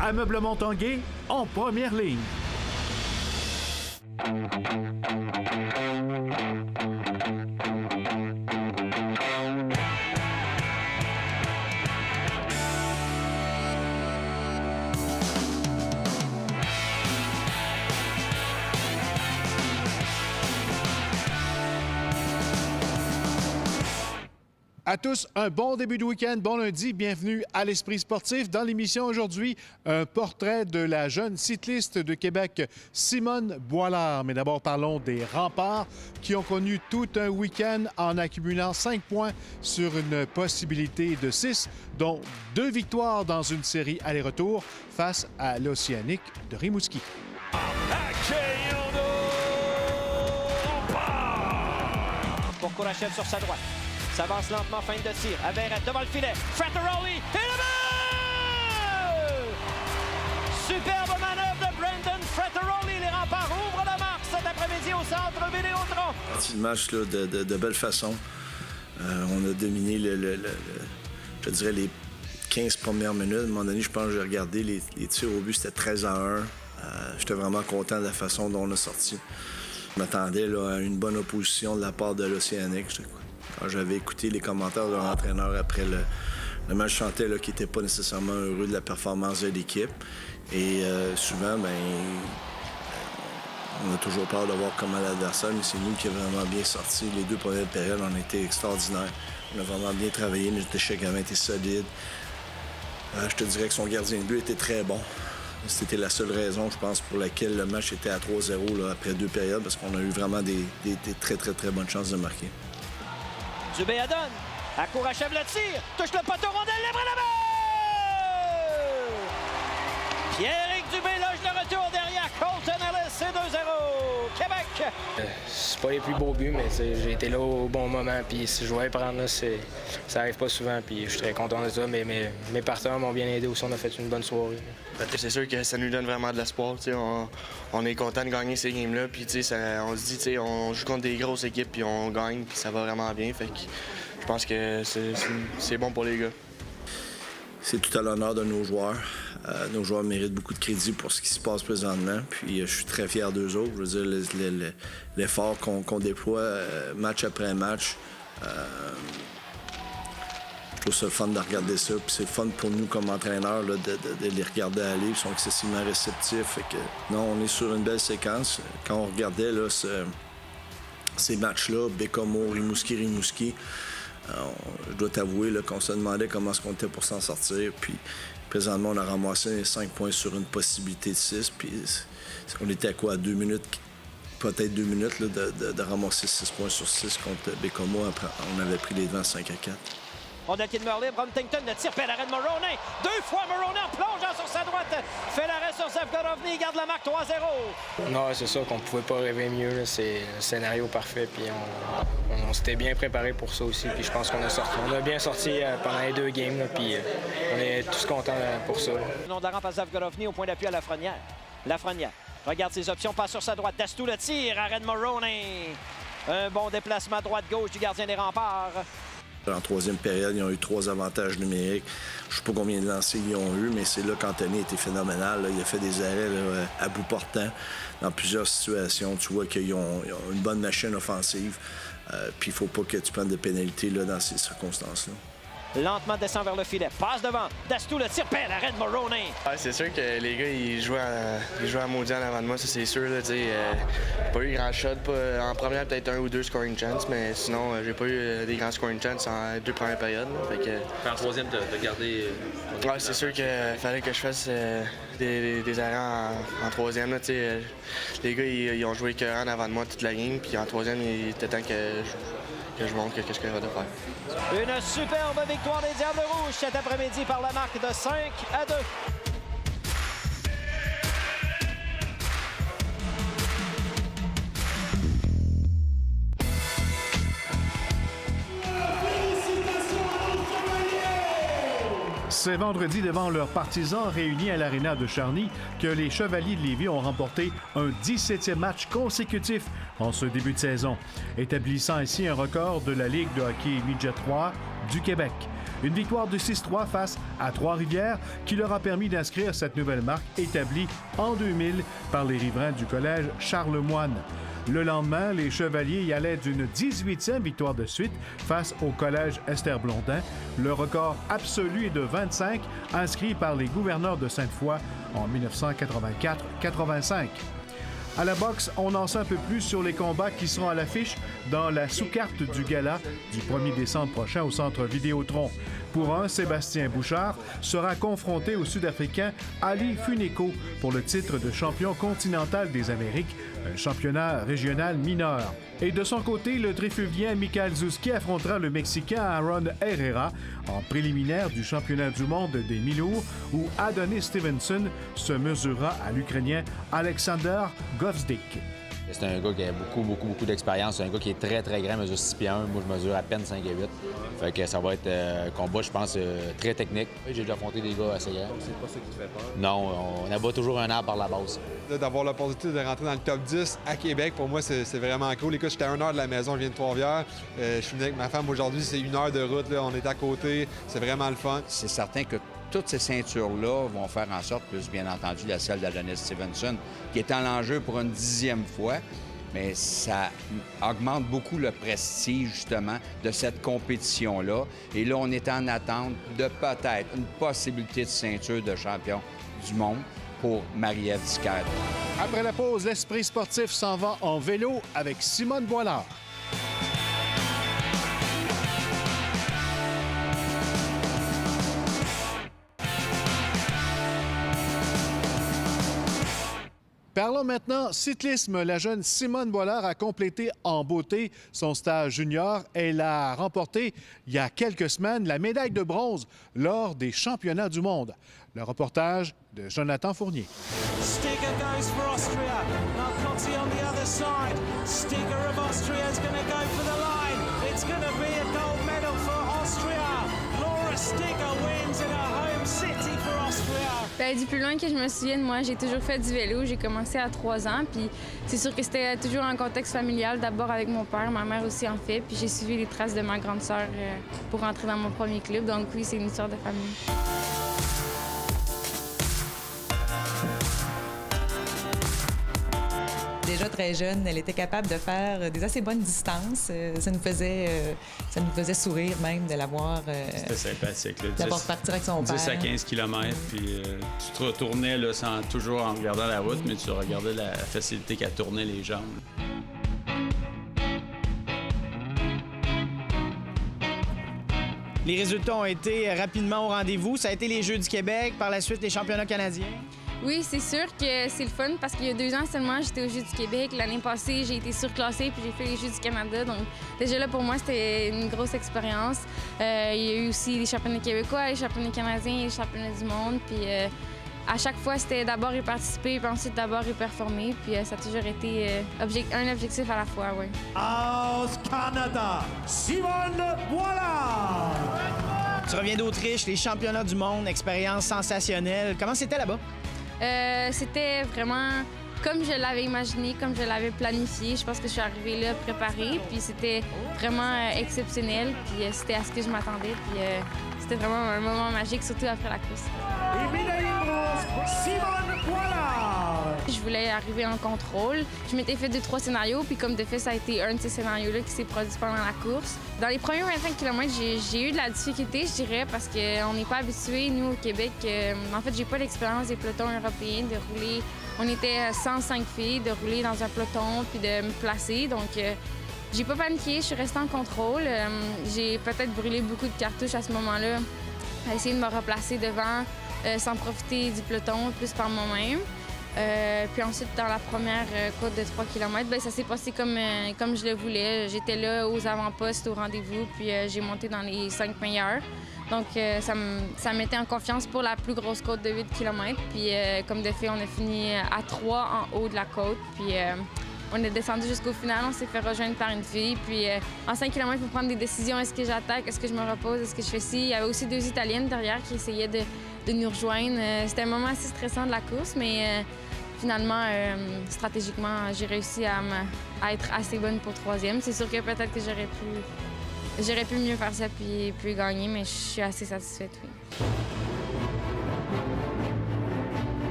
Ameublement Tanguay en première ligne. À tous, un bon début de week-end, bon lundi, bienvenue à l'Esprit sportif. Dans l'émission aujourd'hui, un portrait de la jeune cycliste de Québec, Simone Boilard. Mais d'abord, parlons des Remparts qui ont connu tout un week-end en accumulant 5 points sur une possibilité de 6, dont 2 victoires dans une série aller-retour face à l'Océanique de Rimouski. Pour Kourachev sur sa droite. S'avance lentement, fin de tir. Averette devant le filet. Frattaroli et le but! Superbe manœuvre de Brendan Frattaroli. Les Remparts ouvrent la marque cet après-midi au centre Vidéotron. Partie de match là, de belle façon. On a dominé je dirais les 15 premières minutes. À un moment donné, je pense que j'ai regardé les tirs au but, c'était 13-1. J'étais vraiment content de la façon dont on a sorti. Je m'attendais là, à une bonne opposition de la part de l'Océanique. Quand j'avais écouté les commentaires de l'entraîneur après le match, je sentais qu'il n'était pas nécessairement heureux de la performance de l'équipe. Et souvent, on a toujours peur de voir comment l'adversaire, mais c'est nous qui avons vraiment bien sorti. Les 2 premières périodes ont été extraordinaires. On a vraiment bien travaillé, mais notre échec avait été solide. Je te dirais que son gardien de but était très bon. C'était la seule raison, je pense, pour laquelle le match était à 3-0 là, après 2 périodes, parce qu'on a eu vraiment des très, très, très bonnes chances de marquer. Dubé adonne. À Kourachev le tire. Touche le poteau rondelle, libre la balle! Pierre-Éric Dubé loge le retour derrière Colton Ellis. C'est 2-0. Québec! C'est pas les plus beaux buts, mais j'ai été là au bon moment. Puis si je voulais prendre là, ça arrive pas souvent. Puis je suis très content de ça. Mais mes partenaires m'ont bien aidé aussi. On a fait une bonne soirée. C'est sûr que ça nous donne vraiment de l'espoir. On est content de gagner ces games-là. Puis on se dit, on joue contre des grosses équipes, puis on gagne, puis ça va vraiment bien. Fait que je pense que c'est bon pour les gars. C'est tout à l'honneur de nos joueurs. Nos joueurs méritent beaucoup de crédit pour ce qui se passe présentement. Puis je suis très fier d'eux autres. Je veux dire, l'effort qu'on déploie match après match. Je trouve ça le fun de regarder ça. Puis c'est le fun pour nous comme entraîneurs là, de les regarder aller. Ils sont excessivement réceptifs. Fait que, non, on est sur une belle séquence. Quand on regardait là, ces matchs-là, Bécomo, Rimouski, je dois t'avouer là, qu'on se demandait comment est-ce qu'on était pour s'en sortir. Puis présentement, on a ramassé 5 points sur une possibilité de 6. Puis on était à quoi? À 2 minutes, peut-être 2 minutes là, de ramasser 6 points sur 6 contre Bécomo. Après, on avait pris les devants 5-4. On a Kid Murley, Huntington le tire, fait l'arrêt de Moroney. 2 fois Moroney en plongeant sur sa droite. Fait l'arrêt sur Zavgorovny, il garde la marque 3-0. Non, c'est ça qu'on pouvait pas rêver mieux. Là. C'est le scénario parfait. Puis on s'était bien préparé pour ça aussi. Puis je pense qu'on a sorti. On a bien sorti pendant les 2 games. Là, puis on est tous contents pour ça. Le nom de la rampe à Zavgorovny au point d'appui à Lafrenière. Lafrenière regarde ses options, passe sur sa droite. Dastou le tire, arrêt de Moroney. Un bon déplacement droite-gauche du gardien des Remparts. En 3e période, ils ont eu 3 avantages numériques. Je ne sais pas combien de lancers ils ont eu, mais c'est là qu'Anthony était phénoménal. Là. Il a fait des arrêts là, à bout portant dans plusieurs situations. Tu vois qu'ils ont une bonne machine offensive. Puis il ne faut pas que tu prennes de pénalités là, dans ces circonstances-là. Lentement descend vers le filet. Passe devant. Dastou le tire. Pelle. Arrête Moroney. Ouais, c'est sûr que les gars, ils jouent à maudit en avant de moi. Ça, c'est sûr. J'ai pas eu grand shot. En première, peut-être 1 ou 2 scoring chances. Mais sinon, j'ai pas eu des grands scoring chances en 2 premières périodes. Fait que... En 3e, de garder... Ouais, c'est sûr qu'il fallait que je fasse des arrêts en 3e. Là, les gars, ils ont joué que en avant de moi toute la game. Puis en 3e, il était temps que je montre qu'est-ce que je suis capable de faire. Une superbe victoire des Diables Rouges cet après-midi par la marque de 5-2. C'est vendredi devant leurs partisans réunis à l'Arena de Charny que les Chevaliers de Lévis ont remporté un 17e match consécutif en ce début de saison, établissant ainsi un record de la Ligue de hockey Midget 3 du Québec. Une victoire de 6-3 face à Trois-Rivières qui leur a permis d'inscrire cette nouvelle marque établie en 2000 par les riverains du collège Charlemagne. Le lendemain, les Chevaliers y allaient d'une 18e victoire de suite face au collège Esther Blondin. Le record absolu est de 25, inscrit par les gouverneurs de Sainte-Foy en 1984-85. À la boxe, on en sait un peu plus sur les combats qui seront à l'affiche dans la sous-carte du gala du 1er décembre prochain au Centre Vidéotron. Pour un, Sébastien Bouchard sera confronté au Sud-Africain Ali Funeko pour le titre de champion continental des Amériques, un championnat régional mineur. Et de son côté, le Trifluvien Michael Zouski affrontera le Mexicain Aaron Herrera en préliminaire du championnat du monde des mi-lourds où Adonis Stevenson se mesurera à l'Ukrainien Alexander Govzdik. C'est un gars qui a beaucoup d'expérience. C'est un gars qui est très grand, mesure 6 pieds 1. Moi, je mesure à peine 5 et 8. Fait que ça va être un combat, je pense, très technique. J'ai déjà affronté des gars assez grands. C'est pas ça qui te fait peur? Non, on abat toujours un arbre par la base. D'avoir l'opportunité de rentrer dans le top 10 à Québec, pour moi, c'est vraiment cool. Écoute, j'étais à 1 heure de la maison, je viens de Trois-Rivières. Je suis venu avec ma femme aujourd'hui, c'est 1 heure de route. Là. On est à côté, c'est vraiment le fun. C'est certain que toutes ces ceintures-là vont faire en sorte, plus bien entendu la celle d'Adonis Stevenson, qui est en enjeu pour une 10e fois, mais ça augmente beaucoup le prestige, justement, de cette compétition-là. Et là, on est en attente de peut-être une possibilité de ceinture de champion du monde pour Marie-Ève Dicker. Après la pause, l'Esprit sportif s'en va en vélo avec Simone Boilard. Parlons maintenant cyclisme. La jeune Simone Boilard a complété en beauté son stage junior. Elle a remporté il y a quelques semaines la médaille de bronze lors des championnats du monde. Le reportage de Jonathan Fournier. Stiger goes for Austria. Marcotti on the other side. Stiger of Austria is going to go for the line. It's going to be a gold medal for Austria. Laura Stiger wins in her home city for Austria. Bien, du plus loin que je me souvienne, moi, j'ai toujours fait du vélo. J'ai commencé à 3 ans, puis c'est sûr que c'était toujours un contexte familial, d'abord avec mon père, ma mère aussi en fait, puis j'ai suivi les traces de ma grande sœur pour rentrer dans mon premier club. Donc oui, c'est une histoire de famille. Déjà très jeune, elle était capable de faire des assez bonnes distances. Ça nous faisait sourire même de la voir. C'était sympathique. Là, d'avoir partir avec son père. 10 à 15 km, puis tu te retournais là, toujours en regardant la route, mais tu regardais la facilité qu'a tourné les jambes. Les résultats ont été rapidement au rendez-vous. Ça a été les Jeux du Québec, par la suite les championnats canadiens. Oui, c'est sûr que c'est le fun parce qu'il y a 2 ans seulement, j'étais aux Jeux du Québec. L'année passée, j'ai été surclassée puis j'ai fait les Jeux du Canada. Donc déjà là, pour moi, c'était une grosse expérience. Il y a eu aussi les championnats québécois, les championnats canadiens et les championnats du monde. Puis à chaque fois, c'était d'abord y participer puis ensuite d'abord y performer. Puis ça a toujours été un objectif à la fois, oui. Aus Canada, Simone Boilard. Tu reviens d'Autriche, les championnats du monde, expérience sensationnelle. Comment c'était là-bas? C'était vraiment comme je l'avais imaginé, comme je l'avais planifié. Je pense que je suis arrivée là préparée, puis c'était vraiment exceptionnel, puis c'était à ce que je m'attendais, puis c'était vraiment un moment magique, surtout après la course. Et médaille de bronze, Simone Boilard! Je voulais arriver en contrôle. Je m'étais fait 2-3 scénarios, puis comme de fait, ça a été un de ces scénarios-là qui s'est produit pendant la course. Dans les premiers 25 km, j'ai eu de la difficulté, je dirais, parce qu'on n'est pas habitués, nous, au Québec. En fait, j'ai pas l'expérience des pelotons européens de rouler. On était 105 filles, de rouler dans un peloton, puis de me placer. Donc, j'ai pas paniqué, je suis restée en contrôle. J'ai peut-être brûlé beaucoup de cartouches à ce moment-là, à essayer de me replacer devant, sans profiter du peloton, plus par moi-même. Puis ensuite, dans la première côte de 3 km, bien, ça s'est passé comme je le voulais. J'étais là aux avant-postes, au rendez-vous, puis j'ai monté dans les 5 meilleurs. Donc, ça me mettait en confiance pour la plus grosse côte de 8 km. Puis, comme de fait, on a fini à 3 en haut de la côte. Puis, on est descendu jusqu'au final. On s'est fait rejoindre par une fille. Puis, en 5 km, il faut prendre des décisions. Est-ce que j'attaque? Est-ce que je me repose? Est-ce que je fais ci? Il y avait aussi 2 Italiennes derrière qui essayaient de nous rejoindre. C'était un moment assez stressant de la course, mais finalement, stratégiquement, j'ai réussi à être assez bonne pour 3e. C'est sûr que peut-être que j'aurais pu J'aurais pu mieux faire ça puis gagner, mais je suis assez satisfaite, oui.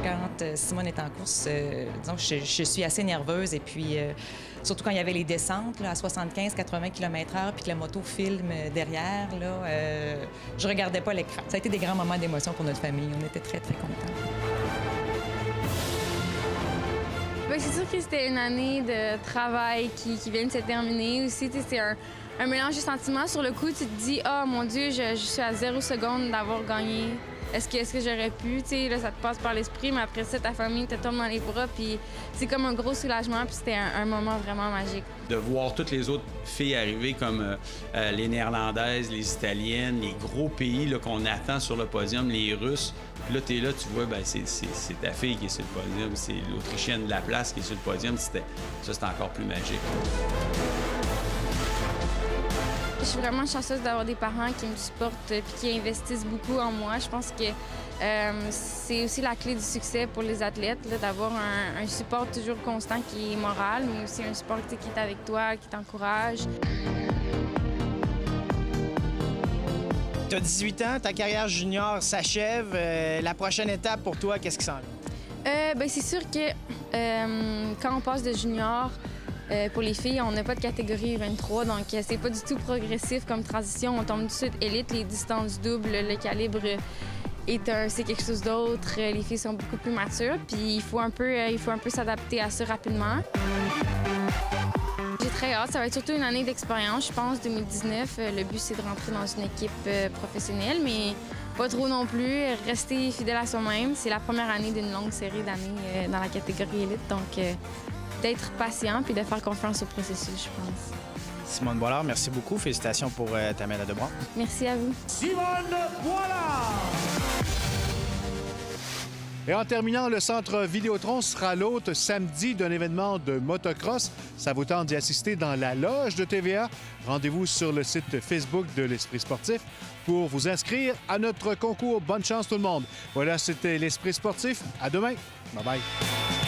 Quand Simone est en course, disons, je suis assez nerveuse et puis surtout quand il y avait les descentes là, à 75-80 km/h puis que la moto filme derrière, là, je regardais pas l'écran. Ça a été des grands moments d'émotion pour notre famille. On était très, très contents. Bien, c'est sûr que c'était une année de travail qui vient de se terminer aussi. C'est un mélange de sentiments. Sur le coup, tu te dis « Ah, mon Dieu, je suis à 0 seconde d'avoir gagné. Est-ce que j'aurais pu? » Là, ça te passe par l'esprit, mais après ça, ta famille te tombe dans les bras, puis c'est comme un gros soulagement, puis c'était un moment vraiment magique. De voir toutes les autres filles arriver, comme les Néerlandaises, les Italiennes, les gros pays là, qu'on attend sur le podium, les Russes. Puis là, t'es là, tu vois, ben, c'est ta fille qui est sur le podium, c'est l'Autrichienne de la place qui est sur le podium. Ça, c'était encore plus magique. Je suis vraiment chanceuse d'avoir des parents qui me supportent et qui investissent beaucoup en moi. Je pense que c'est aussi la clé du succès pour les athlètes, d'avoir un support toujours constant qui est moral, mais aussi un support qui est avec toi, qui t'encourage. Tu as 18 ans, ta carrière junior s'achève. La prochaine étape pour toi, qu'est-ce qui s'en vient? Bien, c'est sûr que quand on passe de junior, pour les filles, on n'a pas de catégorie 23, donc c'est pas du tout progressif comme transition. On tombe tout de suite élite, les distances doubles, le calibre c'est quelque chose d'autre. Les filles sont beaucoup plus matures, puis il faut un peu s'adapter à ça rapidement. J'ai très hâte. Ça va être surtout une année d'expérience, je pense, 2019. Le but, c'est de rentrer dans une équipe professionnelle, mais pas trop non plus. Rester fidèle à soi-même. C'est la première année d'une longue série d'années dans la catégorie élite, donc d'être patient puis de faire confiance au processus, je pense. Simone Boilard, merci beaucoup. Félicitations pour ta médaille de bronze. Merci à vous. Simone Boilard! Et en terminant, le centre Vidéotron sera l'hôte samedi d'un événement de motocross. Ça vous tente d'y assister dans la loge de TVA. Rendez-vous sur le site Facebook de l'Esprit sportif pour vous inscrire à notre concours. Bonne chance tout le monde. Voilà, c'était l'Esprit sportif. À demain. Bye-bye.